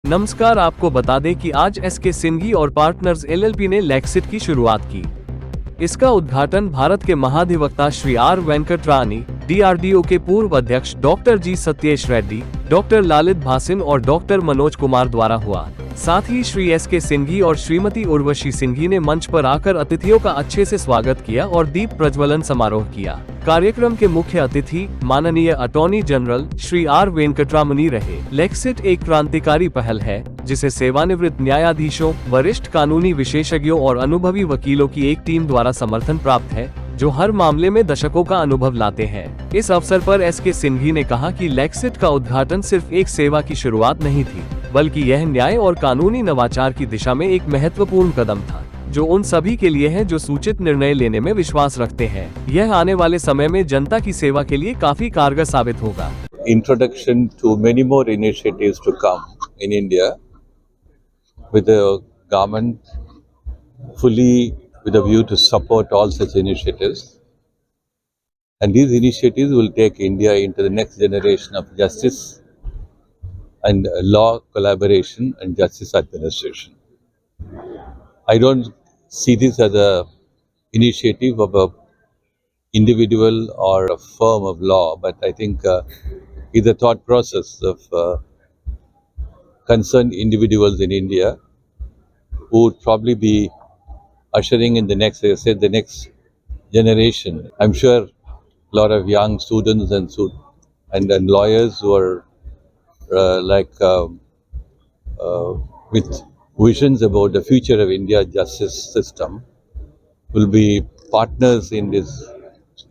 नमस्कार, आपको बता दें कि आज एसके सिंघी और पार्टनर्स एलएलपी ने लेक्सिट की शुरुआत की। इसका उद्घाटन भारत के महाधिवक्ता श्री आर वेंकटरानी, डीआरडीओ के पूर्व अध्यक्ष डॉक्टर जी सत्येश रेड्डी, डॉक्टर ललित भासिन और डॉक्टर मनोज कुमार द्वारा हुआ। साथ ही श्री एसके सिंघी और श्रीमती उर्वशी सिंघी ने मंच पर आकर अतिथियों का अच्छे से स्वागत किया और दीप प्रज्वलन समारोह किया। कार्यक्रम के मुख्य अतिथि माननीय अटॉर्नी जनरल श्री आर वेंकटरामनी रहे। लेक्सिट एक क्रांतिकारी पहल है जिसे सेवानिवृत्त न्यायाधीशों, वरिष्ठ कानूनी विशेषज्ञों और अनुभवी वकीलों की एक टीम द्वारा समर्थन प्राप्त है, जो हर मामले में दशकों का अनुभव लाते हैं। इस अवसर पर एसके सिंघी ने कहा कि लेक्सिट का उद्घाटन सिर्फ एक सेवा की शुरुआत नहीं थी, बल्कि यह न्याय और कानूनी नवाचार की दिशा में एक महत्वपूर्ण कदम था, जो उन सभी के लिए है जो सूचित निर्णय लेने में विश्वास रखते हैं। यह आने वाले समय में जनता की सेवा के लिए काफी कारगर साबित होगा। Introduction to many more initiatives to come in India, with the government fully with a view to support all such initiatives. And these initiatives will take India into the next generation of justice and law collaboration and justice administration. I don't see this as a initiative of a individual or a firm of law, but I think it's a thought process of concerned individuals in India who would probably be ushering in the next, as I said, the next generation. I'm sure a lot of young students and lawyers who are with visions about the future of India's justice system will be partners in these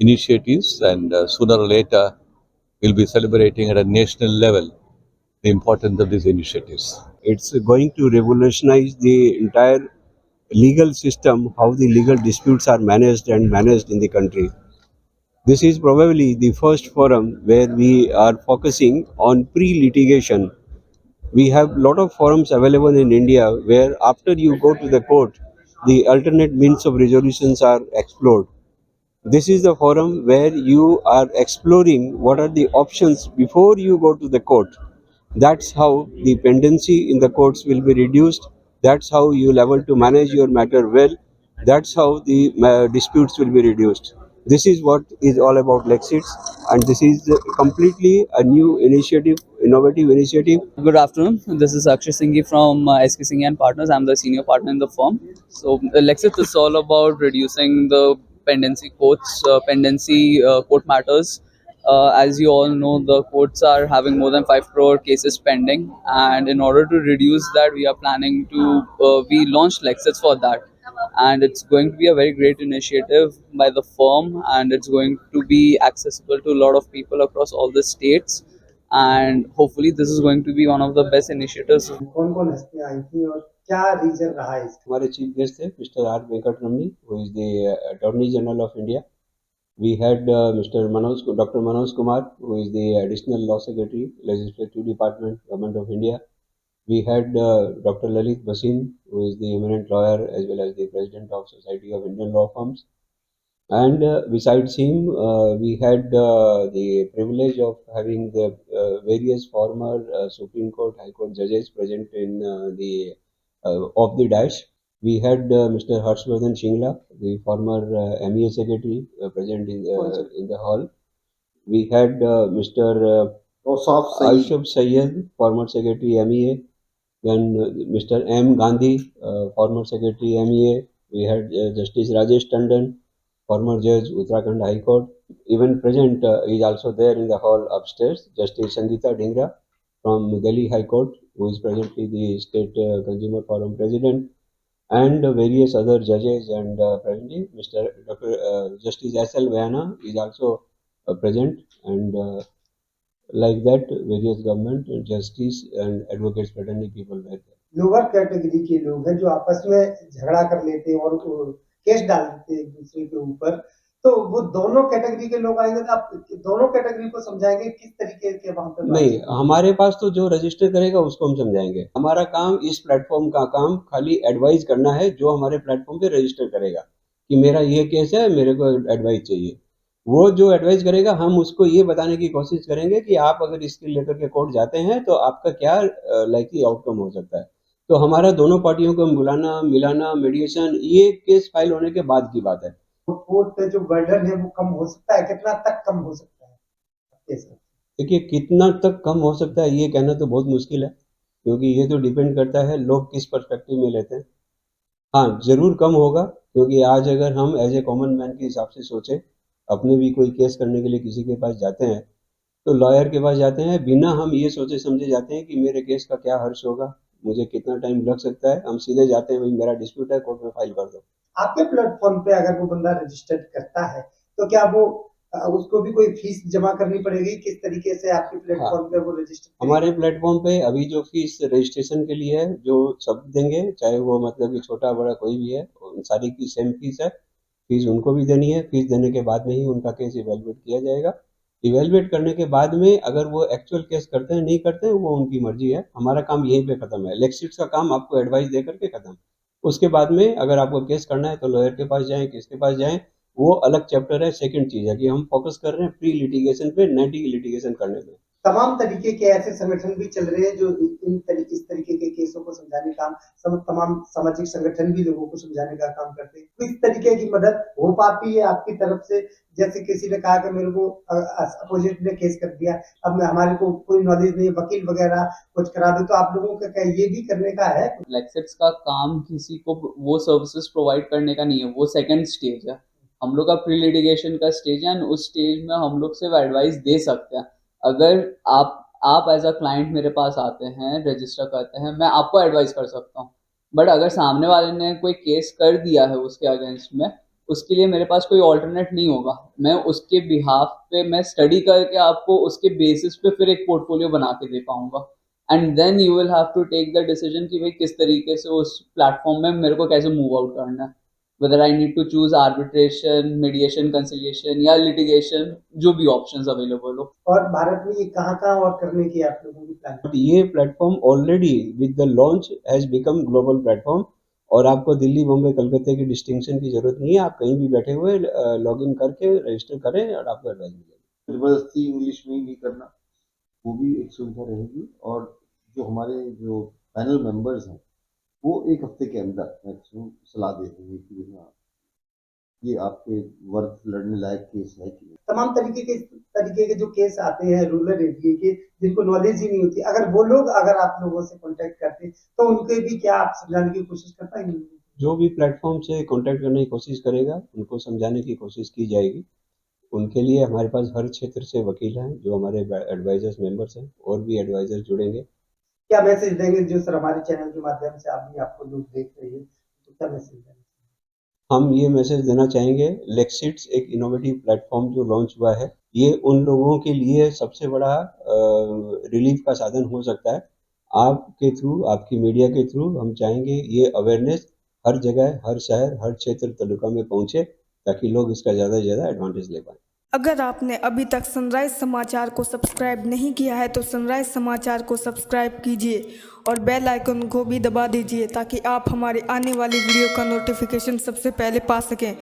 initiatives, and sooner or later we'll be celebrating at a national level the importance of these initiatives. It's going to revolutionize the entire legal system, how the legal disputes are managed in the country. This is probably the first forum where we are focusing on pre-litigation. We have a lot of forums available in India where after you go to the court, the alternate means of resolutions are explored. This is the forum where you are exploring what are the options before you go to the court. That's how the pendency in the courts will be reduced. That's how you'll able to manage your matter well. That's how the disputes will be reduced. This is what is all about Lexits, and this is completely a new initiative, innovative initiative. Good afternoon. This is Akshay Singhi from SK Singhi and Partners. I'm the senior partner in the firm. So Lexit is all about reducing the pendency courts, court matters. As you all know, the courts are having more than 5 crore cases pending, and in order to reduce that, we are planning to we launched Lexits for that, and it's going to be a very great initiative by the firm, and it's going to be accessible to a lot of people across all the states, and hopefully this is going to be one of the best initiatives. कौन कौन हस्तियां आई थी और क्या reason रहा है इसका? हमारे चीफ गेस्ट थे mister R Venkataramani, who is the attorney general of India. We had Dr. Manoj Kumar, who is the Additional Law Secretary, Legislative Department, Government of India. We had Dr. Lalit Bhasin, who is the eminent lawyer as well as the President of Society of Indian Law Firms. And besides him, we had the privilege of having the various former Supreme Court, High Court judges present in of the dash. We had Mr. Harshvardhan Shingla, the former MEA Secretary, present in the hall. We had Mr. Ashaf Syed, former Secretary MEA. Then Mr. M. Gandhi, former Secretary MEA. We had Justice Rajesh Tandon, former Judge, Uttarakhand High Court. Even present is also there in the hall upstairs, Justice Sangeeta Dhingra from Delhi High Court, who is presently the State Consumer Forum President, and various other judges, and presently Dr. Justice S.L. Vayana is also present, and like that various government justice and advocates fraternity people were there. Lower category के लोग हैं जो आपस में झगड़ा कर लेते हैं और केस डाल देते हैं एक दूसरे के ऊपर, तो वो दोनों कैटेगरी के लोग आएंगे तो आप दोनों कैटेगरी को समझाएंगे किस तरीके के वहां पर? नहीं, हमारे पास तो जो रजिस्टर करेगा उसको हम समझाएंगे. हमारा काम, इस प्लेटफॉर्म का काम खाली एडवाइस करना है. जो हमारे प्लेटफॉर्म पे रजिस्टर करेगा कि मेरा ये केस है, मेरे को एडवाइस चाहिए, वो जो एडवाइस करेगा हम उसको ये बताने की कोशिश करेंगे कि आप अगर इसके लेकर के कोर्ट जाते हैं तो आपका क्या लाइकली आउटकम हो सकता है। तो हमारा दोनों पार्टियों को बुलाना, मिलाना, मीडिएशन, ये केस फाइल होने के बाद की बात है। तो कोर्ट पे जो बर्डन है वो कम हो सकता है, कितना तक कम हो सकता है आपके हिसाब से? देखिए कितना तक कम हो सकता है ये कहना तो बहुत मुश्किल है, क्योंकि ये तो डिपेंड करता है लोग किस पर्सपेक्टिव में लेते हैं। हाँ, ज़रूर कम होगा, क्योंकि आज अगर हम एज़ ए कॉमन मैन के हिसाब से सोचें, अपने भी कोई केस करने के लिए किसी के पास जाते हैं, तो लॉयर के पास जाते हैं, बिना हम ये सोचे समझे जाते हैं कि मेरे केस का क्या हर्ष होगा, मुझे कितना टाइम लग सकता है, हम सीधे जाते हैं, भाई मेरा डिस्प्यूट है, कोर्ट में फाइल कर दो। आपके प्लेटफॉर्म पे अगर वो बंदा रजिस्टर्ड करता है तो क्या वो उसको भी कोई फीस जमा करनी पड़ेगी? किस तरीके से आपके हाँ, प्लेटफॉर्म पे वो रजिस्टर हमारे प्लेटफॉर्म पे अभी जो फीस रजिस्ट्रेशन के लिए है, जो सब देंगे, चाहे वो मतलब कि छोटा बड़ा कोई भी है, उन सारी की सेम फीस है। फीस उनको भी देनी है, फीस देने के बाद में ही उनका केस इवेलुएट किया जाएगा। इवेलुएट करने के बाद में अगर वो एक्चुअल केस करते हैं नहीं करते हैं वो उनकी मर्जी है, हमारा काम यहीं पे खत्म है। लेक्सिट्स का काम आपको एडवाइस दे करके खत्म। उसके बाद में अगर आपको केस करना है तो लॉयर के पास जाएं, किसके पास जाएं, वो अलग चैप्टर है। सेकंड चीज है कि हम फोकस कर रहे हैं प्री लिटिगेशन पे, न कि लिटिगेशन करने में। तमाम तरीके के ऐसे संगठन भी चल रहे हैं जो इस तरीके के केसों को समझाने का तमाम सामाजिक संगठन भी लोगों को समझाने का काम करते हैं। तो इस तरीके की मदद हो पाती है आपकी तरफ से? जैसे किसी ने कहा कि मेरे को अपोजिट ने केस कर दिया, अब हमारे को कोई नॉलेज नहीं, वकील वगैरह कुछ करा दे, तो आप लोगों का क्या ये भी करने का है? लेक्सिट्स का काम किसी को वो सर्विसेज प्रोवाइड करने का नहीं है, वो सेकंड स्टेज है। हम लोग का प्री लिटिगेशन का स्टेज है, एंड उस स्टेज में हम लोग सिर्फ एडवाइस दे सकते हैं। अगर आप एज अ क्लाइंट मेरे पास आते हैं, रजिस्टर करते हैं, मैं आपको एडवाइस कर सकता हूँ। बट अगर सामने वाले ने कोई केस कर दिया है उसके अगेंस्ट में, उसके लिए मेरे पास कोई ऑल्टरनेट नहीं होगा। मैं उसके बिहाफ पे मैं स्टडी करके आपको उसके बेसिस पे फिर एक पोर्टफोलियो बना के दे पाऊंगा, and then you will have to take the decision कि भाई किस तरीके से उस प्लेटफॉर्म में मेरे को कैसे मूव आउट करना है, whether I need to choose arbitration, mediation, conciliation या litigation, जो भी options available हो। और भारत में ये कहाँ-कहाँ और करने की आप लोगों की प्लान? बट ये platform already with the launch has become global platform, और आपको दिल्ली, बॉम्बे, कलकत्ते की डिस्टिंक्शन की जरूरत नहीं है। आप कहीं भी बैठे हुए लॉग इन करके रजिस्टर करें और आपको एडवाइस मिलेगी। जबरदस्ती इंग्लिश में ही नहीं करना, वो भी एक सुविधा रहेगी। और जो हमारे जो पैनल मेंबर्स हैं वो एक हफ्ते के अंदर मैक्सिमम सलाह दे देंगे कि हाँ ये आपके वर्थ लड़ने लायक केस है कि नहीं। तमाम तरीके के जो केस आते हैं रूरल एरिया के, जिनको नॉलेज ही नहीं होती, अगर वो लोग अगर आप लोगों से कांटेक्ट करते तो उनके भी क्या आप समझाने की कोशिश कर पाएंगे? जो भी प्लेटफॉर्म से कांटेक्ट करने की कोशिश करेगा उनको समझाने की कोशिश की जाएगी। उनके लिए हमारे पास हर क्षेत्र से वकील हैं जो हमारे एडवाइजर्स मेंबर्स हैं, और भी एडवाइजर जुड़ेंगे। क्या मैसेज देंगे जो सर हमारे चैनल के माध्यम से आपको लोग देख रहे हैं, तो क्या मैसेज देंगे? हम ये मैसेज देना चाहेंगे, लेक्सिट्स एक इनोवेटिव प्लेटफॉर्म जो लॉन्च हुआ है, ये उन लोगों के लिए सबसे बड़ा रिलीफ का साधन हो सकता है। आपके थ्रू, आपकी मीडिया के थ्रू हम चाहेंगे ये अवेयरनेस हर जगह, हर शहर, हर क्षेत्र, तालुका में पहुंचे, ताकि लोग इसका ज़्यादा से ज़्यादा एडवांटेज ले पाएँ। अगर आपने अभी तक सनराइज समाचार को सब्सक्राइब नहीं किया है तो सनराइज समाचार को सब्सक्राइब कीजिए और बेल आइकन को भी दबा दीजिए, ताकि आप हमारे आने वाली वीडियो का नोटिफिकेशन सबसे पहले पा सकें।